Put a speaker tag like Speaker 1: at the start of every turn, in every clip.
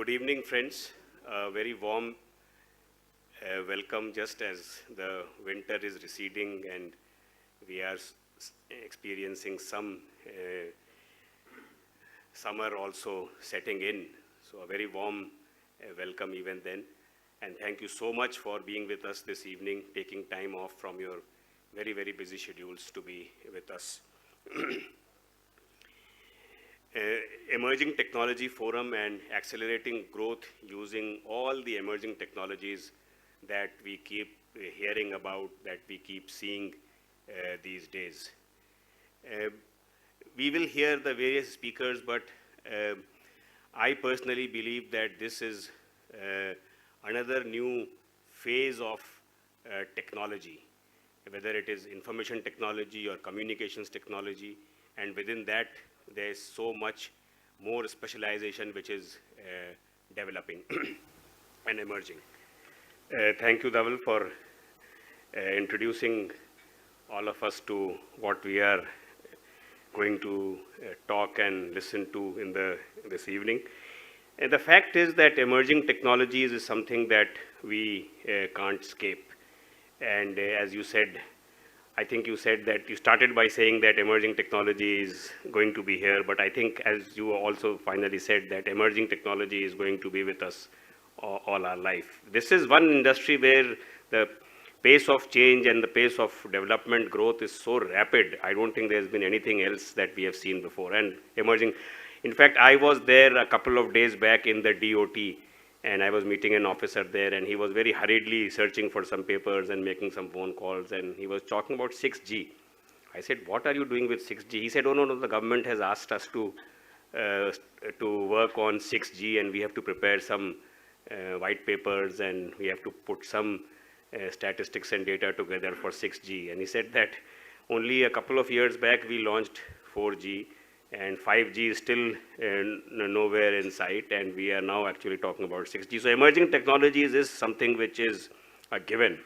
Speaker 1: Good evening, friends. A very warm welcome just as the winter is receding and we are experiencing some summer also setting in. So a very warm welcome even then. And thank you so much for being with us this evening, taking time off from your very, very busy schedules to be with us. Emerging Technology Forum and accelerating growth using all the emerging technologies that we keep hearing about, that we keep seeing these days. We will hear the various speakers, but I personally believe that this is another new phase of technology, whether it is information technology or communications technology, and within that, there's so much more specialization which is developing and emerging. Thank you, Dhaval, for introducing all of us to what we are going to talk and listen to in this evening. And the fact is that emerging technologies is something that we can't escape. And as you said, I think you said that you started by saying that emerging technology is going to be here, but I think as you also finally said that emerging technology is going to be with us all our life. This is one industry where the pace of change and the pace of development growth is so rapid. I don't think there's been anything else that we have seen before. And emerging, in fact, I was there a couple of days back in the DOT, and I was meeting an officer there, and he was very hurriedly searching for some papers and making some phone calls, and he was talking about 6G. I said, what are you doing with 6G? He said, oh, no, the government has asked us to work on 6G, and we have to prepare some white papers, and we have to put some statistics and data together for 6G. And he said that only a couple of years back, we launched 4G, and 5G is still nowhere in sight, and we are now actually talking about 6G. So emerging technologies is something which is a given.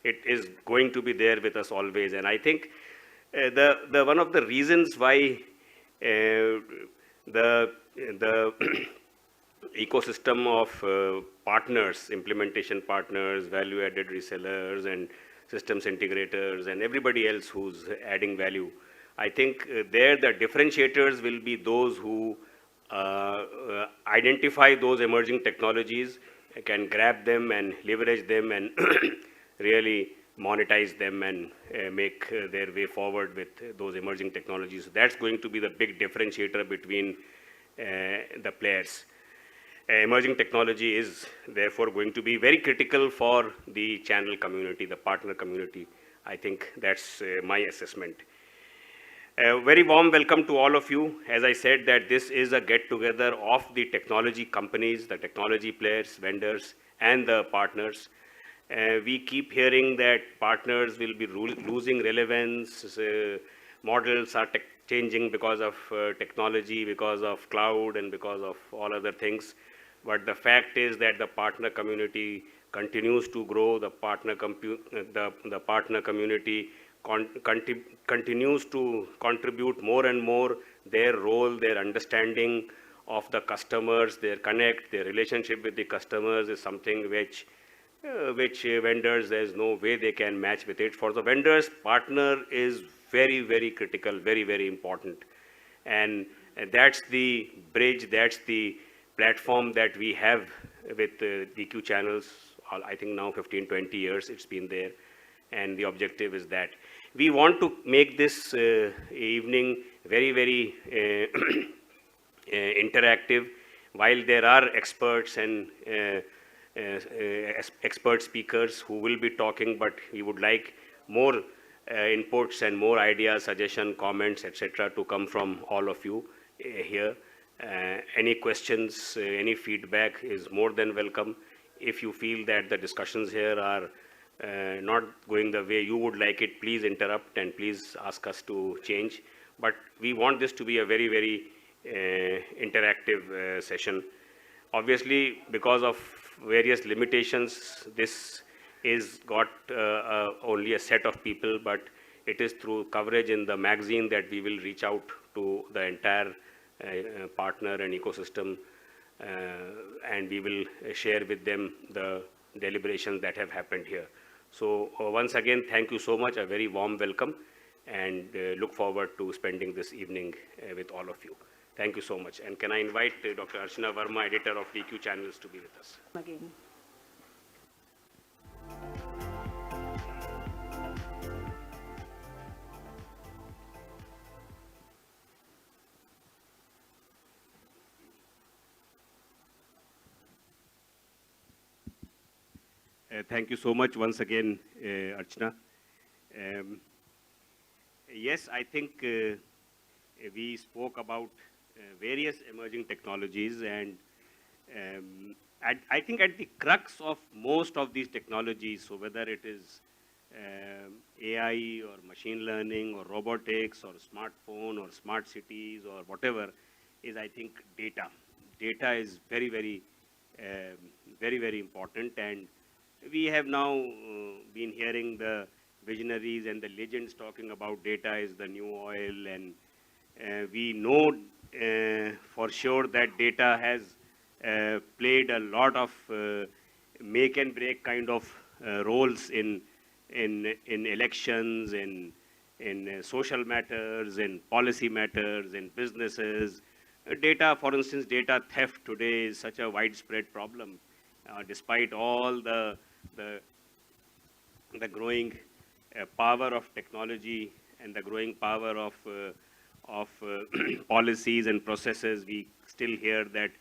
Speaker 1: It is going to be there with us always, and I think the one of the reasons why the ecosystem of partners, implementation partners, value-added resellers, and systems integrators, and everybody else who's adding value, I think there the differentiators will be those who identify those emerging technologies, can grab them and leverage them and really monetize them and make their way forward with those emerging technologies. So that's going to be the big differentiator between the players. Emerging technology is therefore going to be very critical for the channel community, the partner community. I think that's my assessment. A very warm welcome to all of you. As I said, that this is a get-together of the technology companies, the technology players, vendors, and the partners. We keep hearing that partners will be losing relevance, models are changing because of technology, because of cloud, and because of all other things. But the fact is that the partner community continues to grow, the partner community continues to contribute more and more. Their role, their understanding of the customers, their connect, their relationship with the customers is something which vendors, there's no way they can match with it. For the vendors, partner is very, very critical, very, very important. And that's the bridge, that's the platform that we have with DQ channels. I think now 15, 20 years it's been there. And the objective is that we want to make this evening very, very interactive. While there are experts and expert speakers who will be talking, but we would like more inputs and more ideas, suggestions, comments, etc. to come from all of you here. Any questions, any feedback is more than welcome. If you feel that the discussions here are not going the way you would like it, please interrupt and please ask us to change. But we want this to be a very, very interactive session. Obviously, because of various limitations, this is got only a set of people, but it is through coverage in the magazine that we will reach out to the entire partner and ecosystem and we will share with them the deliberations that have happened here. So once again, thank you so much, a very warm welcome, and look forward to spending this evening with all of you. Thank you so much. And can I invite Dr. Archana Verma, editor of DQ Channels, to be with us.
Speaker 2: Again.
Speaker 1: Thank you so much once again, Archana. Yes, I think we spoke about various emerging technologies, and I think at the crux of most of these technologies, so whether it is AI or machine learning or robotics or smartphone or smart cities or whatever, is I think data. Data is very, very important, and we have now been hearing the visionaries and the legends talking about data is the new oil, and we know for sure that data has played a lot of make and break kind of roles in elections, in social matters, in policy matters, in businesses. Data, for instance, data theft today is such a widespread problem, despite all the growing power of technology and the growing power of policies and processes. We still hear that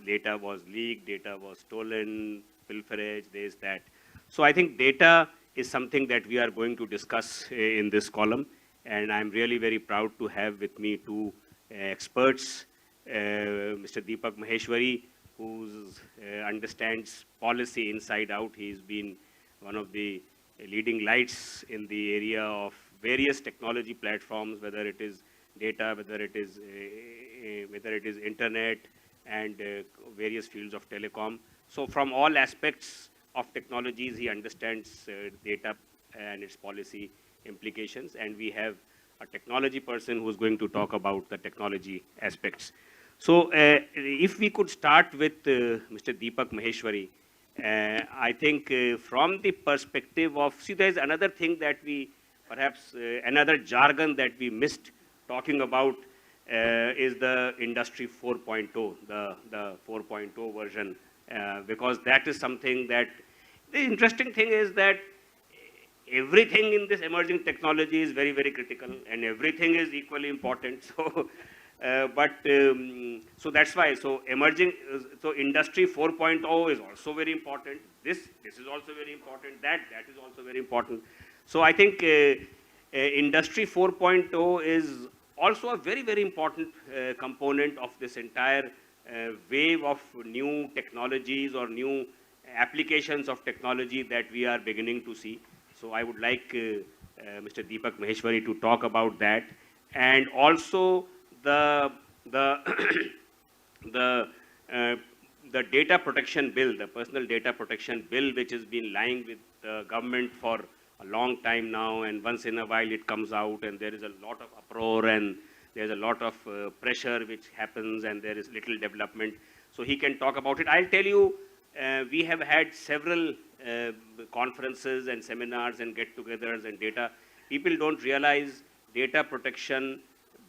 Speaker 1: data was leaked, data was stolen, pilferage, this, that. So I think data is something that we are going to discuss in this column, and I'm really very proud to have with me two experts, Mr. Deepak Maheshwari, who understands policy inside out. He's been one of the leading lights in the area of various technology platforms, whether it is data, whether it is internet, and various fields of telecom. So from all aspects of technologies, he understands data and its policy implications. And we have a technology person who's going to talk about the technology aspects. So if we could start with Mr. Deepak Maheshwari, I think from the perspective of, see, there's another thing that we, perhaps another jargon that we missed talking about is the Industry 4.0, the 4.0 version, because that is something that, the interesting thing is that everything in this emerging technology is very, very critical, and everything is equally important. So, so that's why, so emerging, so Industry 4.0 is also very important. This is also very important. That is also very important. So I think Industry 4.0 is also a very, very important component of this entire wave of new technologies or new applications of technology that we are beginning to see. So I would like Mr. Deepak Maheshwari to talk about that, and also the data protection bill, the personal data protection bill, which has been lying with the government for a long time now, and once in a while it comes out, and there is a lot of uproar, and there's a lot of pressure which happens, and there is little development. So he can talk about it. I'll tell you, we have had several conferences and seminars and get-togethers and data. People don't realize data protection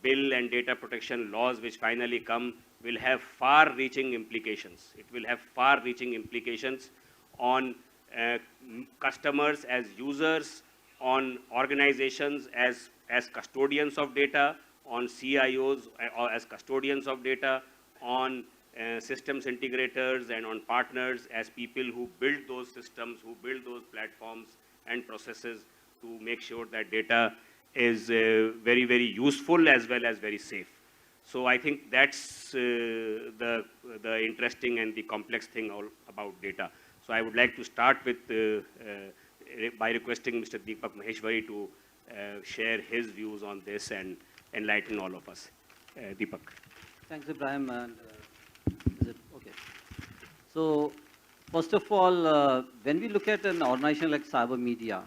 Speaker 1: bill and data protection laws which finally come will have far-reaching implications. It will have far-reaching implications on customers as users, on organizations as custodians of data, on CIOs as custodians of data, on systems integrators and on partners as people who build those systems, who build those platforms and processes to make sure that data is very, very useful as well as very safe. So I think that's the interesting and the complex thing all about data. So I would like to start with by requesting Mr. Deepak Maheshwari to share his views on this and enlighten all of us. Deepak.
Speaker 3: Thanks, Ibrahim. And, is it okay? So, first of all, when we look at an organization like Cyber Media,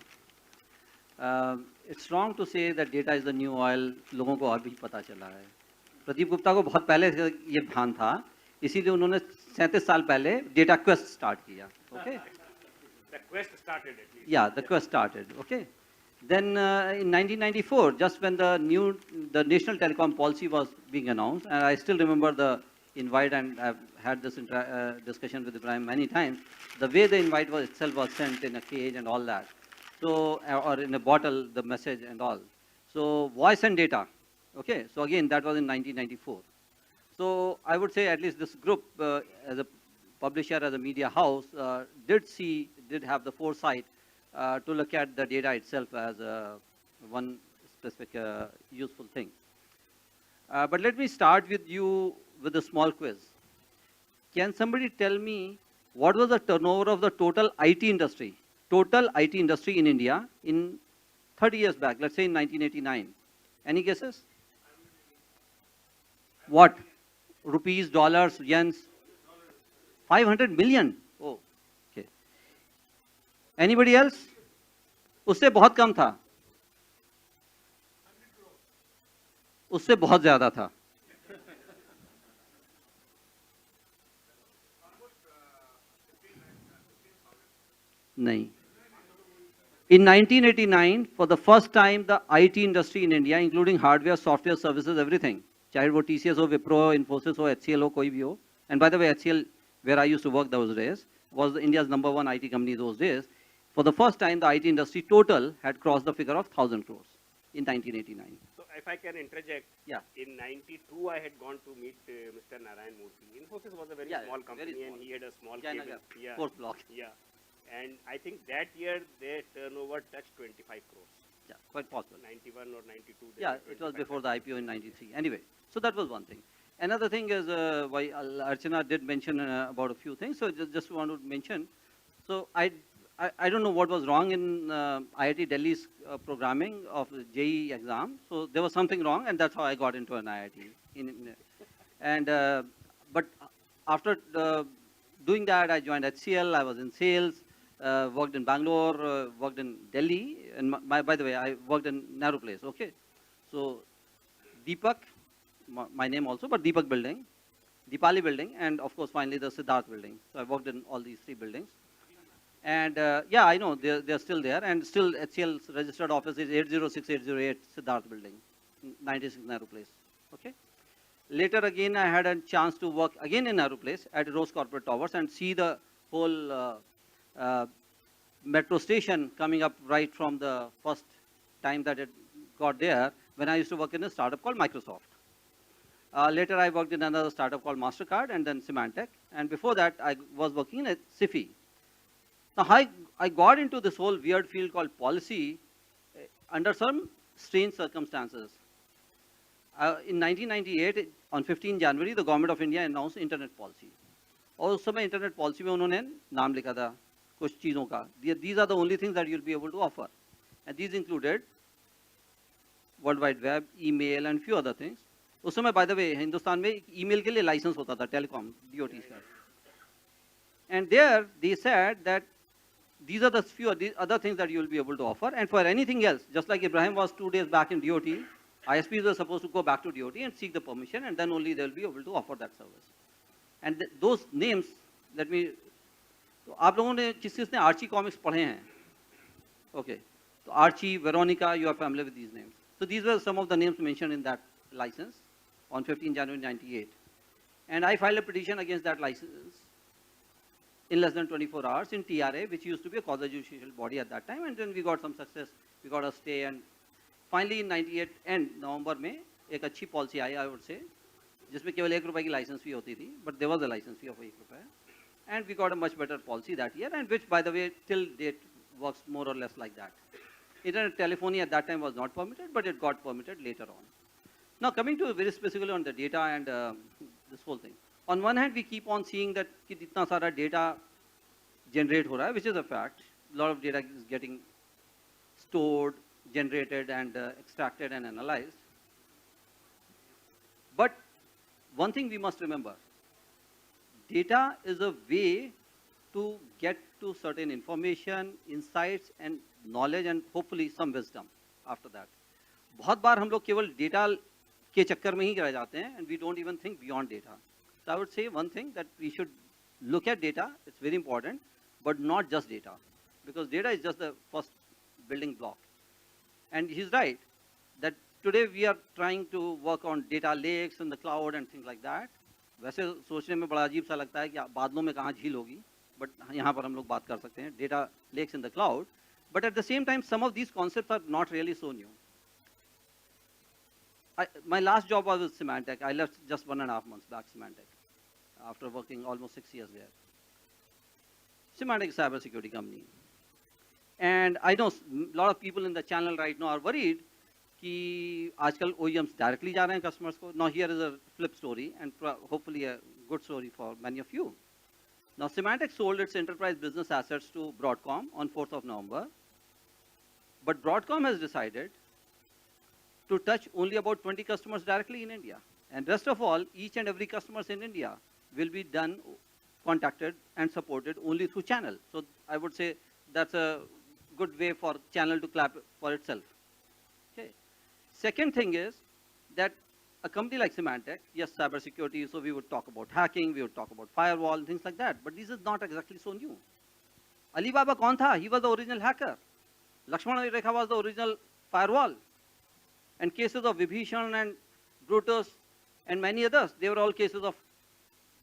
Speaker 3: it's wrong to say that data is the new oil. लोगों को और भी पता चला है. प्रदीप गुप्ता को बहुत पहले ये भान था इसीलिए उन्होंने 37 साल पहले डेटा क्वेस्ट स्टार्ट किया. Okay.
Speaker 1: The quest started at least.
Speaker 3: Yeah, the quest started. Okay. Then in 1994, just when the national telecom policy was being announced, and I still remember the invite, and I've had this discussion with Ibrahim many times, the way the invite was itself was sent in a cage and all that. So, or in a bottle, the message and all. So, voice and data. Okay. So again, that was in 1994. So I would say at least this group, as a publisher, as a media house, did have the foresight to look at the data itself as one specific useful thing. But let me start with you with a small quiz. Can somebody tell me what was the turnover of the total IT industry in India in 30 years back, let's say in 1989? Any guesses? What? Rupees, dollars, yens? 500 million. Oh, okay. Anybody else? उससे बहुत कम था. उससे बहुत ज्यादा था. नहीं. In 1989, for the first time, the IT industry in India, including hardware, software, services, everything, चाहे वो TCS हो, Wipro, Infosys हो, HCL हो, कोई भी हो. And by the way, HCL, where I used to work those days, was India's #1 IT company those days. For the first time, the IT industry total had crossed the figure of 1,000 crores in 1989.
Speaker 1: So if I can interject,
Speaker 3: Yeah.
Speaker 1: in 92 I had gone to meet Mr. Narayan Murthy. Infosys was a very small company,
Speaker 3: very small.
Speaker 1: and he had a small
Speaker 3: Jayanagar,
Speaker 1: cable. Yeah.
Speaker 3: fourth block.
Speaker 1: Yeah. And I think that year their turnover touched 25 crores.
Speaker 3: Yeah, quite possible.
Speaker 1: 91 or 92. they
Speaker 3: Yeah,
Speaker 1: were
Speaker 3: it was
Speaker 1: 25
Speaker 3: before the IPO in 93. Anyway, so that was one thing. Another thing is why Archana did mention about a few things. So just want to mention. So I don't know what was wrong in IIT Delhi's programming of the JEE exam. So there was something wrong, and that's how I got into an IIT. And but after doing that, I joined HCL. I was in sales. Worked in Bangalore, worked in Delhi, and by the way, I worked in Nehru Place, okay? So, Deepak, my name also, but Deepak building, Deepali building, and of course, finally the Siddharth building. So, I worked in all these three buildings. And yeah, I know, they're still there, and still HCL's registered office is 806808 Siddharth building, 96 Nehru Place, okay? Later again, I had a chance to work again in Nehru Place at Rose Corporate Towers and see the whole metro station coming up right from the first time that it got there when I used to work in a startup called Microsoft. Later I worked in another startup called MasterCard and then Symantec. And before that I was working at SIFI. Now I got into this whole weird field called policy under some strange circumstances. In 1998, on 15 January, the government of India announced internet policy. और उस समय internet policy में उन्होंने नाम लिखा था कुछ चीज़ों का. These are the only things that you'll be able to offer, and these included World Wide Web, email, and few other things. उस समय by the way हिंदुस्तान में email के लिए लाइसेंस होता था टेलीकॉम DOT का. And there they said that these are the few other things that you will be able to offer, and for anything else, just like Ibrahim was 2 days back in DOT, ISPs were supposed to go back to DOT and seek the permission, and then only they will be able to offer that service. And those names, let me, तो आप लोगों ने किसने Archie comics पढ़े हैं? Okay, so Archie, Veronica, you are familiar with these names. So these were some of the names mentioned in that license on 15 January 98. And I filed a petition against that license in less than 24 hours in TRA, which used to be a quasi-judicial body at that time. And then we got some success. We got a stay, and finally in 98 end November में एक अच्छी policy I, I would say, जिसमें केवल ₹1 की license fee होती थी, but there was a license fee of ₹1. And we got a much better policy that year, and which, by the way, till date works more or less like that. Internet telephony at that time was not permitted, but it got permitted later on. Now, coming to very specifically on the data and this whole thing. On one hand, we keep on seeing that कि इतना सारा data generate हो रहा है, which is a fact. A lot of data is getting stored, generated, and extracted and analyzed. But one thing we must remember, data is a way to get to certain information, insights, and knowledge, and hopefully some wisdom after that. बहुत बार हम लोग केवल data के चक्कर में ही रह जाते हैं, and we don't even think beyond data. So I would say one thing, that we should look at data, it's very important, but not just data, because data is just the first building block. And he's right, that today we are trying to work on data lakes in the cloud and things like that. वैसे सोचने में बड़ा अजीब सा लगता है कि बादलों में कहाँ झील होगी, but यहाँ पर हम लोग बात कर सकते हैं data lakes in the cloud. But at the same time, some of these concepts are not really so new. My last job was with Symantec. I left just 1.5 months back Symantec, after working almost 6 years there. Symantec is a cybersecurity company. And I know a lot of people in the channel right now are worried कि आजकल OEMs directly जा रहे हैं customers को. Now here is a flip story, and hopefully a good story for many of you. Now Symantec sold its enterprise business assets to Broadcom on 4th of November. But Broadcom has decided to touch only about 20 customers directly in India. And rest of all, each and every customers in India will be contacted and supported only through channel. So I would say that's a good way for channel to clap for itself. Okay. Second thing is that a company like Symantec, yes, cybersecurity, so we would talk about hacking, we would talk about firewall, things like that, but this is not exactly so new. Alibaba kaun tha? He was the original hacker. Lakshmana Rekha was the original firewall. And cases of Vibhishan and Brutus and many others, they were all cases of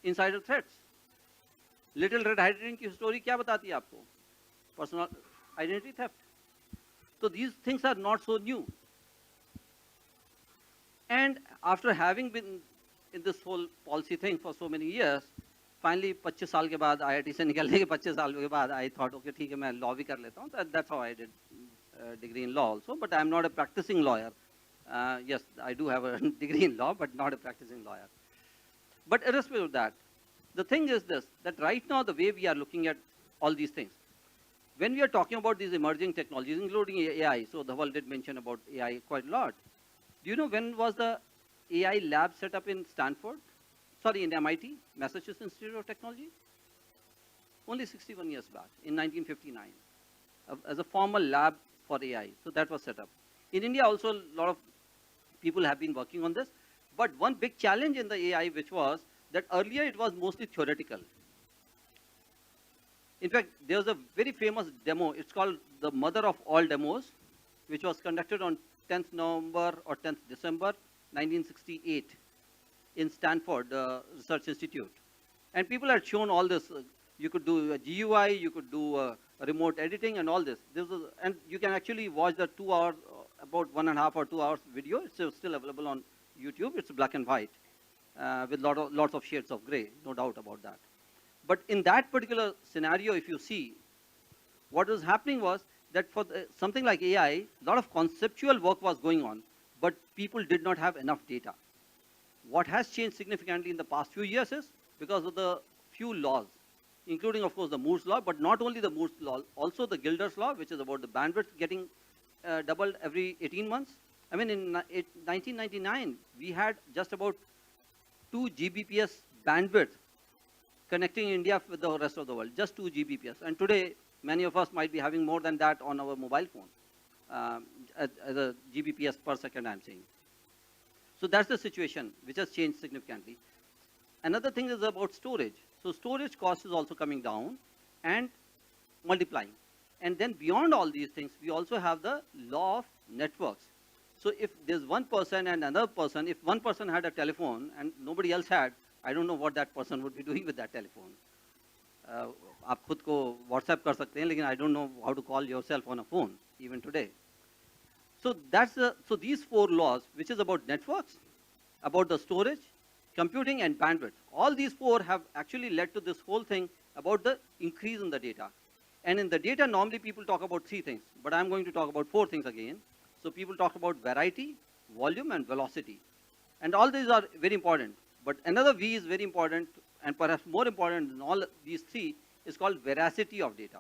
Speaker 3: insider threats. Little Red Riding की story क्या बताती है आपको? Personal identity theft. So these things are not so new. And after having been in this whole policy thing for so many years, finally 25 साल के बाद IIT से निकलने के 25 साल के बाद I thought, okay, ठीक है मैं law भी कर लेता हूँ. That's how I did degree in law also, but I'm not a practicing lawyer. Yes, I do have a degree in law, but not a practicing lawyer. But irrespective of that, the thing is this, that right now the way we are looking at all these things, when we are talking about these emerging technologies, including AI, so Dhaval did mention about AI quite a lot. Do you know when was the AI lab set up in Stanford? Sorry, in MIT, Massachusetts Institute of Technology? Only 61 years back, in 1959, as a formal lab for AI. So that was set up. In India also, a lot of people have been working on this. But one big challenge in the AI, which was that earlier it was mostly theoretical. In fact, there was a very famous demo. It's called the mother of all demos, which was conducted on 10th November or 10th December 1968 in Stanford Research Institute. And people had shown all this. You could do a GUI, you could do remote editing and all this. And you can actually watch the 2 hour, about 1.5 or 2 hours video. It's still available on YouTube. It's black and white with lots of shades of gray, no doubt about that. But in that particular scenario, if you see, what was happening was that for something like AI, a lot of conceptual work was going on, but people did not have enough data. What has changed significantly in the past few years is because of the few laws, including, of course, the Moore's Law, but not only the Moore's Law, also the Gilder's Law, which is about the bandwidth getting doubled every 18 months. I mean, in 1999, we had just about 2 Gbps bandwidth connecting India with the rest of the world, just 2 Gbps. And today, many of us might be having more than that on our mobile phone, as a Gbps per second, I'm saying. So that's the situation, which has changed significantly. Another thing is about storage. So storage cost is also coming down and multiplying. And then beyond all these things, we also have the law of networks. So if there's one person and another person, if one person had a telephone and nobody else had, I don't know what that person would be doing with that telephone. आप खुद को WhatsApp कर सकते हैं, लेकिन I don't know how to call yourself on a phone, even today. So so these 4 laws, which is about networks, about the storage, computing and bandwidth, all these 4 have actually led to this whole thing about the increase in the data. And in the data, normally people talk about 3 things, but I'm going to talk about 4 things again. So people talk about variety, volume, and velocity. And all these are very important. But another V is very important, and perhaps more important than all these 3, is called veracity of data.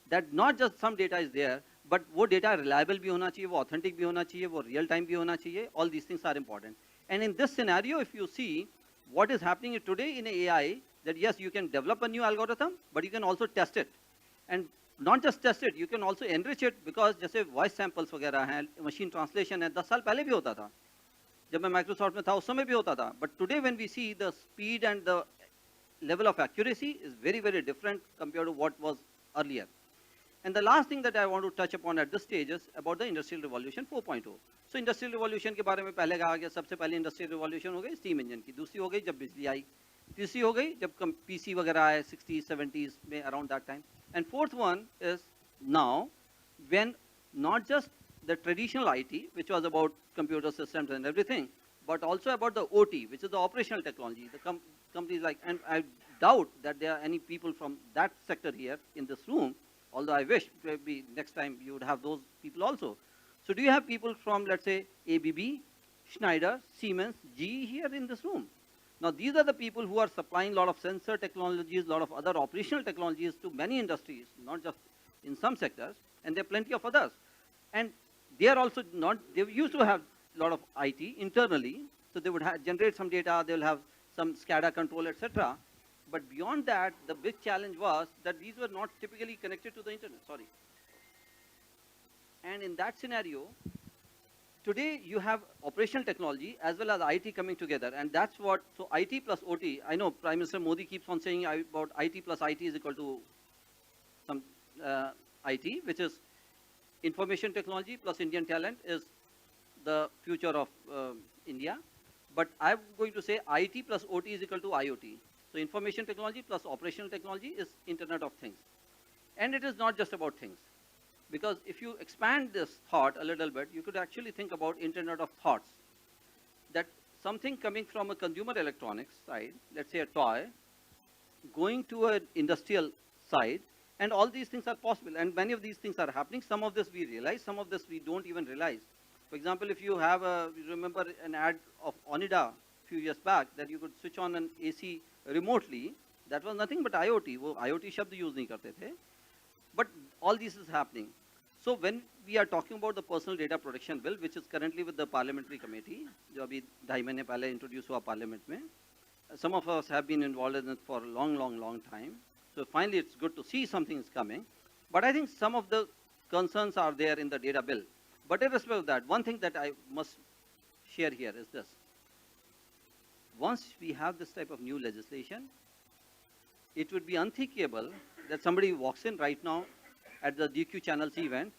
Speaker 3: That not just some data is there, but वो data reliable भी होना चाहिए, वो authentic भी होना चाहिए, वो real time भी होना चाहिए. All these things are important. And in this scenario, if you see what is happening today in AI, that yes, you can develop a new algorithm, but you can also test it. And not just test it, you can also enrich it, because जैसे voice samples वगैरह हैं, machine translation है, 10 साल पहले भी होता था. जब मैं माइक्रोसॉफ्ट में था उस समय भी होता था, but today when we see the speed and the level of accuracy is very, very different compared to what was earlier. And the last thing that I want to touch upon at this stage is about the Industrial Revolution 4.0. So Industrial Revolution के बारे में पहले कहा गया, सबसे पहले Industrial Revolution हो गई steam engine की, दूसरी हो गई जब बिजली आई, तीसरी हो गई जब PC वगैरह आए 60s 70s में around that time, and fourth one is now when not just the traditional IT, which was about computer systems and everything, but also about the OT, which is the operational technology. The companies like, and I doubt that there are any people from that sector here in this room, although I wish maybe next time you would have those people also. So do you have people from, let's say, ABB, Schneider, Siemens, GE here in this room? Now, these are the people who are supplying a lot of sensor technologies, a lot of other operational technologies to many industries, not just in some sectors, and there are plenty of others. And they are also not, they used to have a lot of IT internally, so they would generate some data, they will have some SCADA control, etc. But beyond that, the big challenge was that these were not typically connected to the internet, sorry. And in that scenario, today you have operational technology as well as IT coming together, and that's what, so IT plus OT, I know Prime Minister Modi keeps on saying about IT plus IT is equal to some IT, which is information technology plus Indian talent is the future of India. But I'm going to say IT plus OT is equal to IoT. So information technology plus operational technology is Internet of Things. And it is not just about things. Because if you expand this thought a little bit, you could actually think about Internet of Thoughts. That something coming from a consumer electronics side, let's say a toy, going to an industrial side, and all these things are possible. And many of these things are happening. Some of this we realize, some of this we don't even realize. For example, if you have you remember an ad of Onida a few years back that you could switch on an AC remotely, that was nothing but IoT. वो IoT शब्द use नहीं करते थे. But all this is happening. So when we are talking about the personal data protection bill, which is currently with the parliamentary committee, जो अभी 2.5 महीने पहले introduce हुआ parliament में, some of us have been involved in it for a long time. So finally it's good to see something is coming. But I think some of the concerns are there in the data bill. But irrespective of that, one thing that I must share here is this. Once we have this type of new legislation, it would be unthinkable that somebody walks in right now at the DQ channels event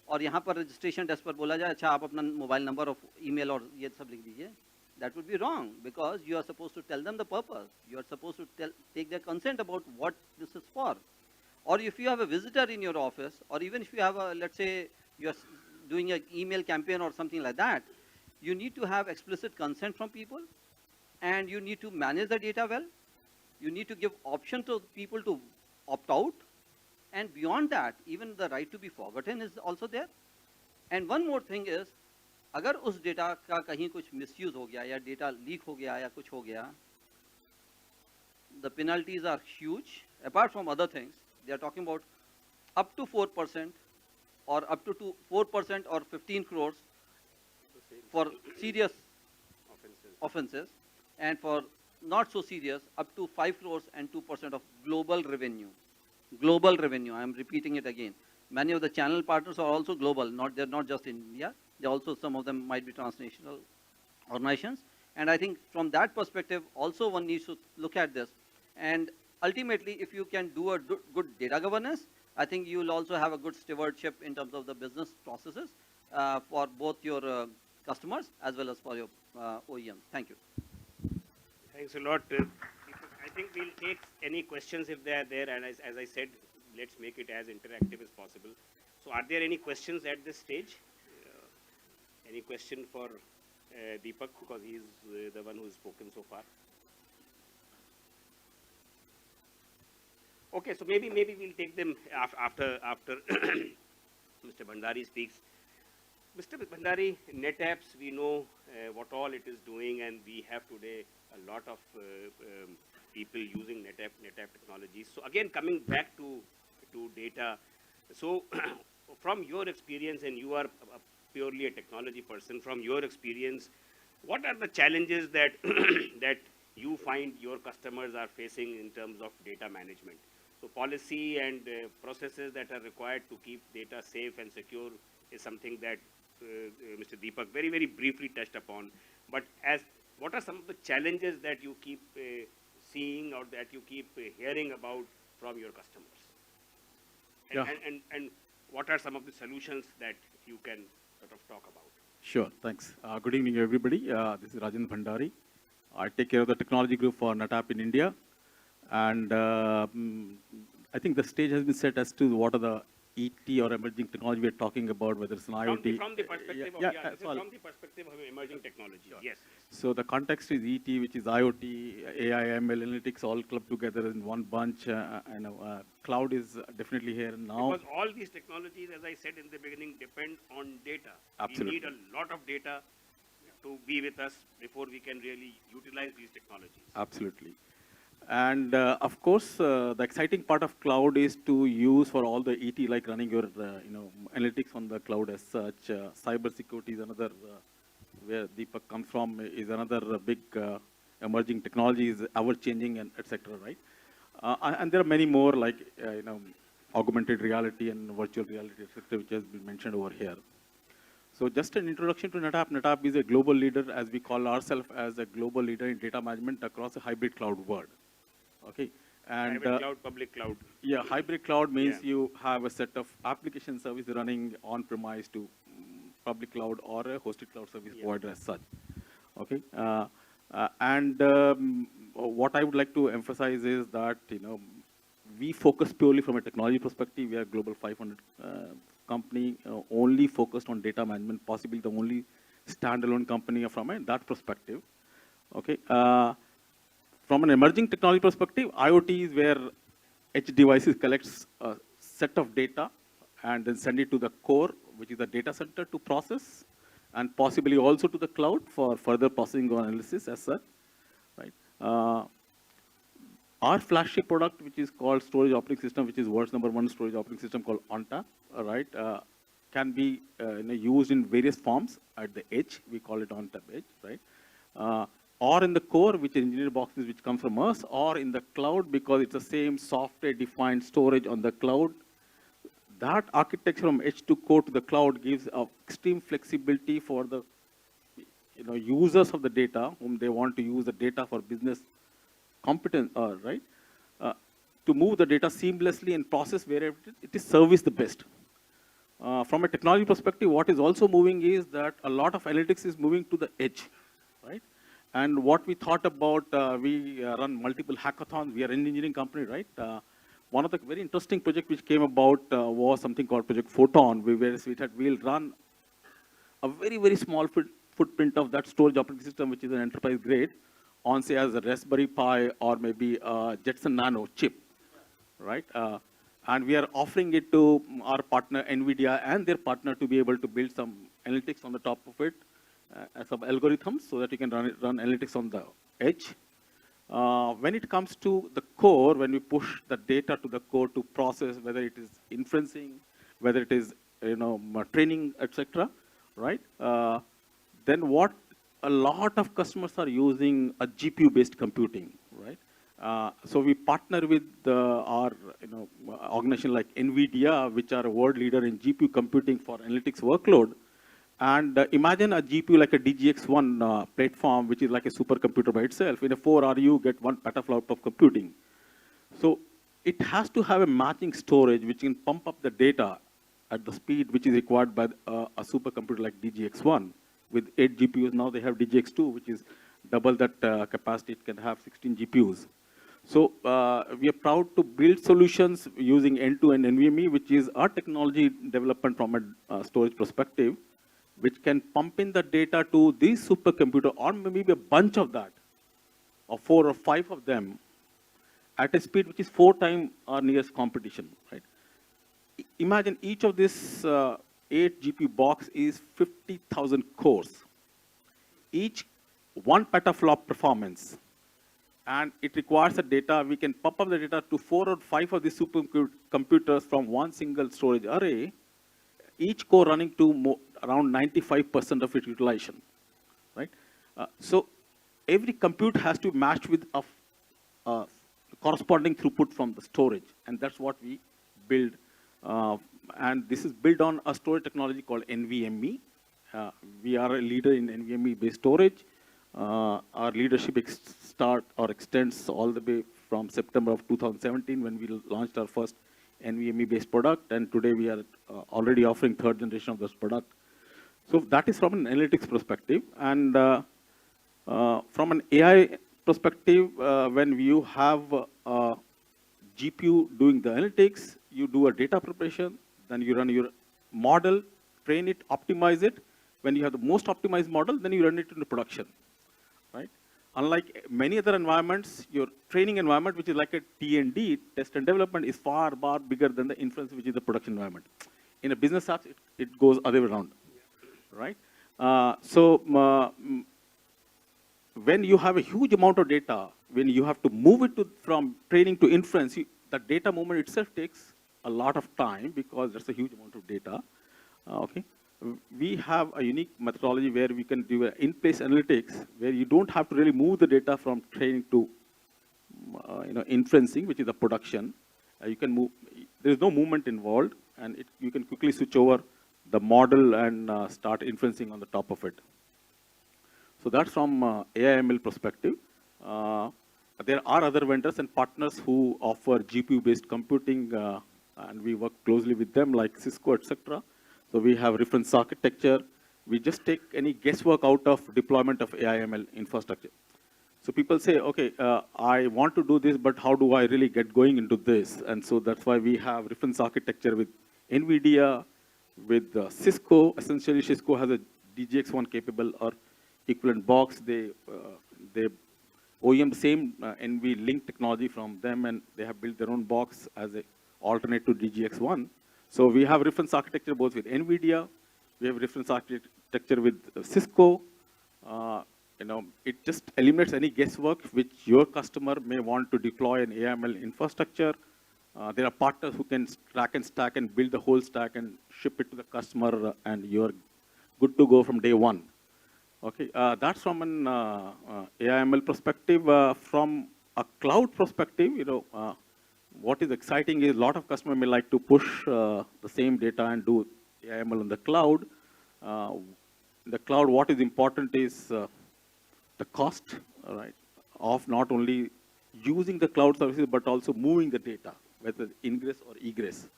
Speaker 3: और यहाँ पर registration desk पर बोला जाए अच्छा आप अपना mobile number और email और ये सब लिख दीजिए. That would be wrong because you are supposed to tell them the purpose. You are supposed to take their consent about what this is for. Or if you have a visitor in your office, or even if you have a, let's say, you are doing an email campaign or something like that, you need to have explicit consent from people, and you need to manage the data well. You need to give option to people to opt out, and beyond that, even the right to be forgotten is also there. And one more thing is, अगर उस data का कहीं कुछ misuse हो गया या data leak हो गया या कुछ हो गया, the penalties are huge. Apart from other things, they are talking about up to 4% or up to 4% or 15 crores for serious offenses, and for not so serious, up to 5 crores and 2% of global revenue. Global revenue, I am repeating it again. Many of the channel partners are also global, they're not just in India. They also, some of them might be transnational organizations. And I think from that perspective, also one needs to look at this. And ultimately, if you can do a good data governance, I think you will also have a good stewardship in terms of the business processes for both your customers as well as for your OEMs. Thank you.
Speaker 1: Thanks a lot. I think we'll take any questions if they are there, and as I said, let's make it as interactive as possible. So are there any questions at this stage? Any question for Deepak, because he is the one who has spoken so far? Okay, so maybe we'll take them after Mr. Bhandari speaks. Mr. Bhandari, NetApps, we know what all it is doing, and we have today a lot of people using NetApp technologies. So again, coming back to data, so from your experience, and you are purely a technology person, from your experience, what are the challenges that that you find your customers are facing in terms of data management? So policy and processes that are required to keep data safe and secure is something that Mr. Deepak very briefly touched upon. But what are some of the challenges that you keep seeing or that you keep hearing about from your customers? And,
Speaker 2: Yeah.
Speaker 1: and what are some of the solutions that you can sort of talk about?
Speaker 2: Sure, thanks. Good evening, everybody. This is Rajan Bhandari. I take care of the technology group for NetApp in India. And I think the stage has been set as to what are the ET or emerging technology we're talking about, whether it's an IoT.
Speaker 1: From the perspective of, this is from the perspective of emerging technology.
Speaker 2: Sure.
Speaker 1: Yes.
Speaker 2: So the context is ET, which is IoT, AI, ML, analytics, all clubbed together in one bunch. And cloud is definitely here now.
Speaker 1: Because all these technologies, as I said in the beginning, depend on data.
Speaker 2: Absolutely.
Speaker 1: We need a lot of data to be with us before we can really utilize these technologies.
Speaker 2: Absolutely. And of course, the exciting part of cloud is to use for all the ET, like running your analytics on the cloud as such. Cyber security is another, where Deepak comes from, is another big emerging technology, is ever-changing and etc. Right? And there are many more like augmented reality and virtual reality, etc., which has been mentioned over here. So just an introduction to NetApp. NetApp is a global leader, as we call ourselves as a global leader in data management across a hybrid cloud world. Okay. And
Speaker 1: Private cloud, public cloud.
Speaker 2: yeah, hybrid cloud means you have a set of application service running on-premise to public cloud or a hosted cloud service provider as such. Okay. And what I would like to emphasize is that we focus purely from a technology perspective. We are a global 500 company, only focused on data management, possibly the only standalone company from that perspective. Okay. From an emerging technology perspective, IoT is where edge devices collects a set of data and then send it to the core, which is the data center to process, and possibly also to the cloud for further processing or analysis as such. Right. Our flagship product, which is called storage operating system, which is world's #1 storage operating system called ONTAP, right, can be used in various forms at the edge. We call it ONTAP edge, right? Or in the core, which is engineered boxes, which come from us, or in the cloud, because it's the same software-defined storage on the cloud. That architecture from edge to core to the cloud gives extreme flexibility for the users of the data, whom they want to use the data for business competence, right? To move the data seamlessly and process wherever it is service the best. From a technology perspective, what is also moving is that a lot of analytics is moving to the edge, right? And what we thought about, we run multiple hackathons. We are an engineering company, right? One of the very interesting projects which came about was something called Project Photon, where we'll run a very, very small footprint of that storage operating system, which is an enterprise grade, on say as a Raspberry Pi or maybe a Jetson Nano chip, right? And we are offering it to our partner NVIDIA and their partner to be able to build some analytics on the top of it, some algorithms, so that you can run analytics on the edge. When it comes to the core, when we push the data to the core to process, whether it is inferencing, whether it is training, etc., right? Then what a lot of customers are using a GPU-based computing, right? So we partner with our organization like NVIDIA, which are a world leader in GPU computing for analytics workload. And imagine a GPU like a DGX1 platform, which is like a supercomputer by itself. In a 4R, you get 1 petaflop of computing. So it has to have a matching storage, which can pump up the data at the speed which is required by a supercomputer like DGX1. With 8 GPUs, now they have DGX2, which is double that capacity. It can have 16 GPUs. So we are proud to build solutions using end-to-end NVMe, which is our technology development from a storage perspective, which can pump in the data to this supercomputer, or maybe a bunch of that, or 4 or 5 of them, at a speed which is 4 times our nearest competition, right? Imagine each of this 8 GPU box is 50,000 cores. Each 1 petaflop performance. And it requires the data. We can pump up the data to 4 or 5 of these supercomputers from one single storage array, each core running to around 95% of its utilization, right? So every compute has to match with a corresponding throughput from the storage, and that's what we build. And this is built on a storage technology called NVMe. We are a leader in NVMe-based storage. Our leadership extends all the way from September of 2017 when we launched our first NVMe-based product, and today we are already offering third generation of this product. So that is from an analytics perspective, and from an AI perspective, when you have a GPU doing the analytics, you do a data preparation, then you run your model, train it, optimize it. When you have the most optimized model, then you run it into production, right? Unlike many other environments, your training environment, which is like a T&D, test and development, is far bigger than the inference, which is the production environment. In a business apps, it goes other way around, right? When you have a huge amount of data, when you have to move it from training to inference, the data movement itself takes a lot of time because there's a huge amount of data. Okay, we have a unique methodology where we can do in-place analytics, where you don't have to really move the data from training to inferencing, which is the production. You can move. There is no movement involved, and you can quickly switch over the model and start inferencing on the top of it. So that's from AI/ML perspective. There are other vendors and partners who offer GPU-based computing, and we work closely with them, like Cisco, etc. So we have reference architecture. We just take any guesswork out of deployment of AI/ML infrastructure. So people say, okay, I want to do this, but how do I really get going into this? And so that's why we have reference architecture with NVIDIA, with Cisco. Essentially, Cisco has a DGX1 capable or equivalent box. They OEM the same NVLink technology from them, and they have built their own box as an alternate to DGX1. So we have reference architecture both with NVIDIA. We have reference architecture with Cisco. It just eliminates any guesswork which your customer may want to deploy an AI/ML infrastructure. There are partners who can track and stack and build the whole stack and ship it to the customer, and you're good to go from day one. Okay, that's from an AI/ML perspective. From a cloud perspective, what is exciting is a lot of customers may like to push the same data and do AI/ML on the cloud. In the cloud, what is important is the cost, right, of not only using the cloud services, but also moving the data, whether ingress or egress.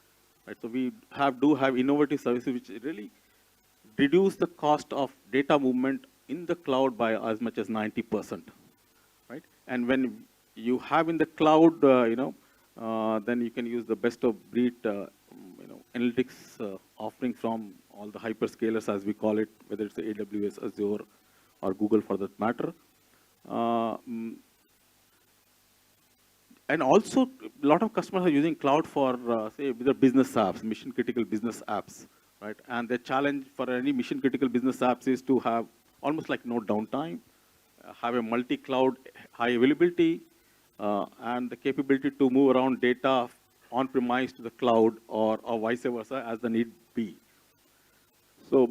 Speaker 2: Right? So we do have innovative services which really reduce the cost of data movement in the cloud by as much as 90%. Right? And when you have in the cloud, then you can use the best of breed, analytics offering from all the hyperscalers, as we call it, whether it's the AWS, Azure, or Google for that matter. And also, a lot of customers are using cloud for, say, the business apps, mission-critical business apps, right? And the challenge for any mission-critical business apps is to have almost like no downtime, have a multi-cloud high availability, and the capability to move around data on-premise to the cloud or vice versa as the need be. So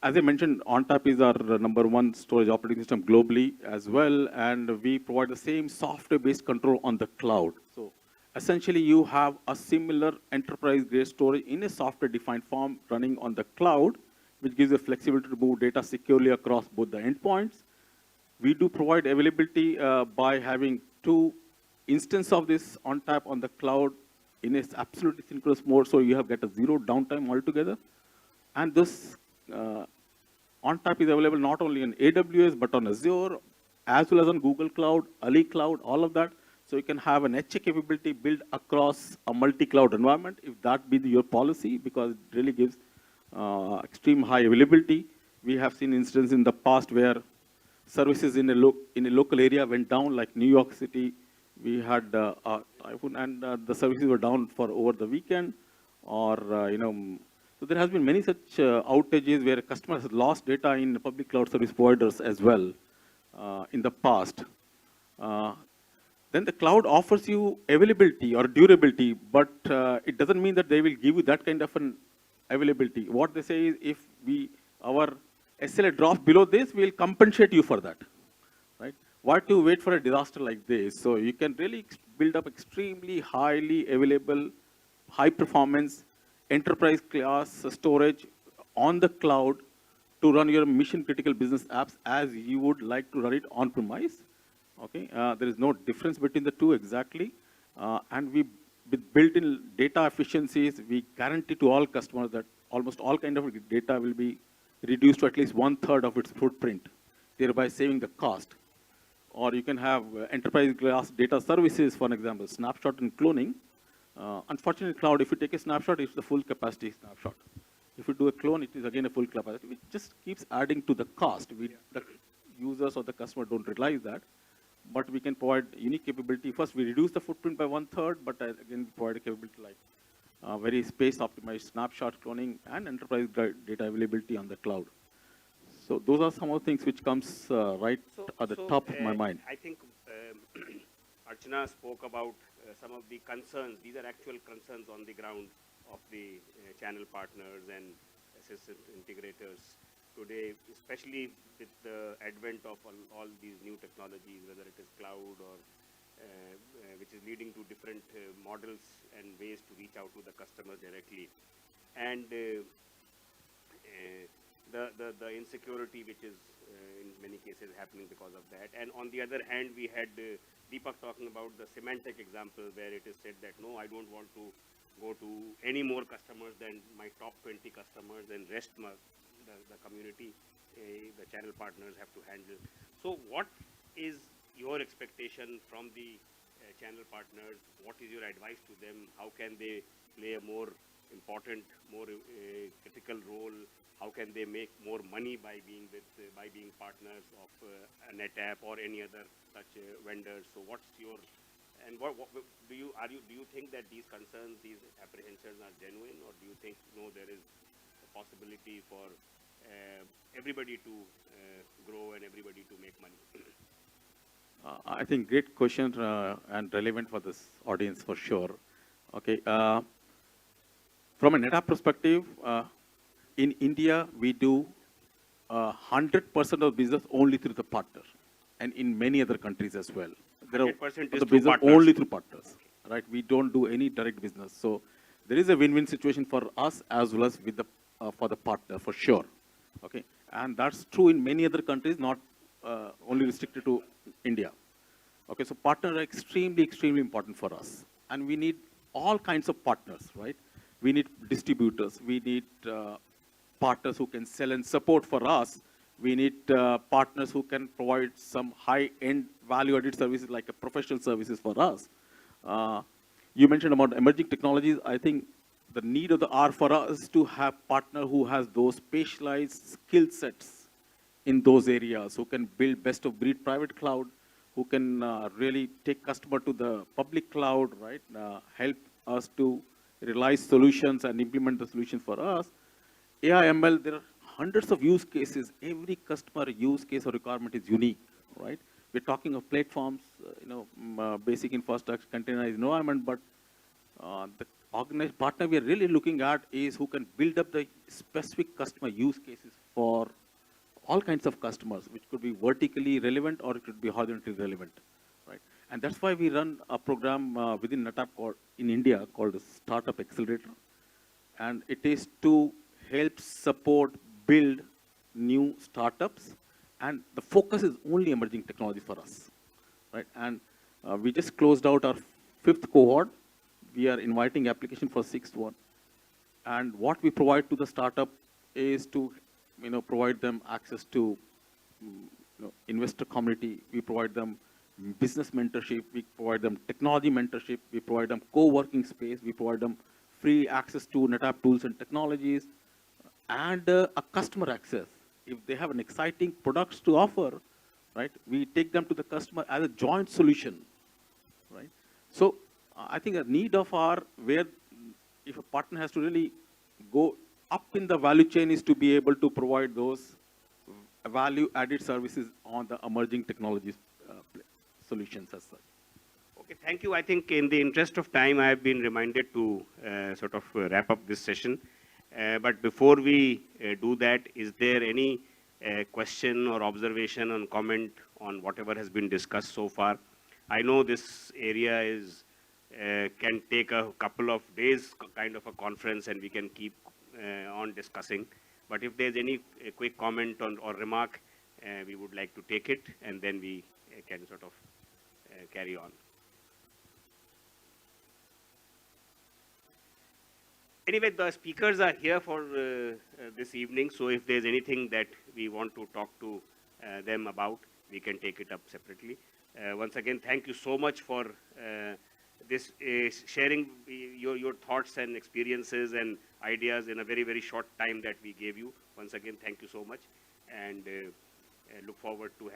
Speaker 2: as I mentioned, ONTAP is our #1 storage operating system globally as well, and we provide the same software-based control on the cloud. So essentially, you have a similar enterprise-grade storage in a software-defined form running on the cloud, which gives you flexibility to move data securely across both the endpoints. We do provide availability by having 2 instances of this ONTAP on the cloud in a absolutely synchronous mode, so you have got a 0 downtime altogether. And this ONTAP is available not only on AWS, but on Azure, as well as on Google Cloud, Ali Cloud, all of that. So you can have an HA capability built across a multi-cloud environment, if that be your policy, because it really gives extreme high availability. We have seen instances in the past where services in a local area went down, like New York City. We had a typhoon, and the services were down for over the weekend, or so there has been many such outages where customers have lost data in public cloud service providers as well in the past. Then the cloud offers you availability or durability, but it doesn't mean that they will give you that kind of an availability. What they say is, if our SLA drops below this, we'll compensate you for that, right? Why to wait for a disaster like this? So you can really build up extremely highly available, high performance, enterprise class storage on the cloud to run your mission critical business apps as you would like to run it on premise. Okay, there is no difference between the two exactly. And we, with built-in data efficiencies, we guarantee to all customers that almost all kind of data will be reduced to at least 1/3 of its footprint, thereby saving the cost. Or you can have enterprise class data services, for example, snapshot and cloning. Unfortunately, cloud, if you take a snapshot, it's the full capacity snapshot. If you do a clone, it is again a full capacity, which just keeps adding to the cost. The users or the customer don't realize that. But we can provide unique capability. First, we reduce the footprint by 1/3, but again, we provide a capability like very space-optimized snapshot cloning and enterprise data availability on the cloud. So those are some of the things which comes right at the top of my mind.
Speaker 1: I think Archana spoke about some of the concerns. These are actual concerns on the ground of the channel partners and assistant integrators today, especially with the advent of all these new technologies, whether it is cloud or which is leading to different models and ways to reach out to the customers directly. And the insecurity which is in many cases happening because of that. And on the other hand, we had Deepak talking about the Symantec example where it is said that, no, I don't want to go to any more customers than my top 20 customers, and rest the community, the channel partners have to handle. So what is your expectation from the channel partners? What is your advice to them? How can they play a more important, more critical role? How can they make more money by being partners of a NetApp or any other such vendors? So what's your, and what do you think that these concerns, these apprehensions are genuine, or do you think no, there is a possibility for everybody to grow and everybody to make money?
Speaker 2: I think great question and relevant for this audience for sure. Okay, from a NetApp perspective, in India we do 100% of business only through the partner, and in many other countries as well. There are
Speaker 1: 100% is
Speaker 2: the
Speaker 1: through
Speaker 2: business
Speaker 1: partners.
Speaker 2: only through partners, right? We don't do any direct business. So there is a win-win situation for us as well as with the for the partner for sure. Okay, and that's true in many other countries, not only restricted to India. Okay, so partners are extremely, extremely important for us, and we need all kinds of partners, right? We need distributors. We need partners who can sell and support for us. We need partners who can provide some high-end value-added services like a professional services for us. You mentioned about emerging technologies. I think the need of the hour for us is to have partner who has those specialized skill sets in those areas, who can build best-of-breed private cloud, who can really take customer to the public cloud, right? Help us to realize solutions and implement the solutions for us. AI, ML, there are hundreds of use cases. Every customer use case or requirement is unique, right? We're talking of platforms, basic infrastructure, containerized environment, but the organized partner we are really looking at is who can build up the specific customer use cases for all kinds of customers, which could be vertically relevant or it could be horizontally relevant, right? And that's why we run a program within NetApp in India called the Startup Accelerator. And it is to help support, build new startups. And the focus is only emerging technology for us, right? And we just closed out our 5th cohort. We are inviting application for 6th one. And what we provide to the startup is to provide them access to investor community. We provide them business mentorship. We provide them technology mentorship. We provide them co-working space. We provide them free access to NetApp tools and technologies, and a customer access. If they have an exciting products to offer, right, we take them to the customer as a joint solution, right? So I think a need of our, where if a partner has to really go up in the value chain, is to be able to provide those value-added services on the emerging technologies solutions as such.
Speaker 1: Okay, thank you. I think in the interest of time, I have been reminded to sort of wrap up this session. But before we do that, is there any question or observation or comment on whatever has been discussed so far? I know this area is can take a couple of days kind of a conference, and we can keep on discussing. But if there's any quick comment or remark, we would like to take it, and then we can sort of carry on. Anyway, the speakers are here for this evening, so if there's anything that we want to talk to them about, we can take it up separately. Once again, thank you so much for this sharing your thoughts and experiences and ideas in a very, very short time that we gave you. Once again, thank you so much, and look forward to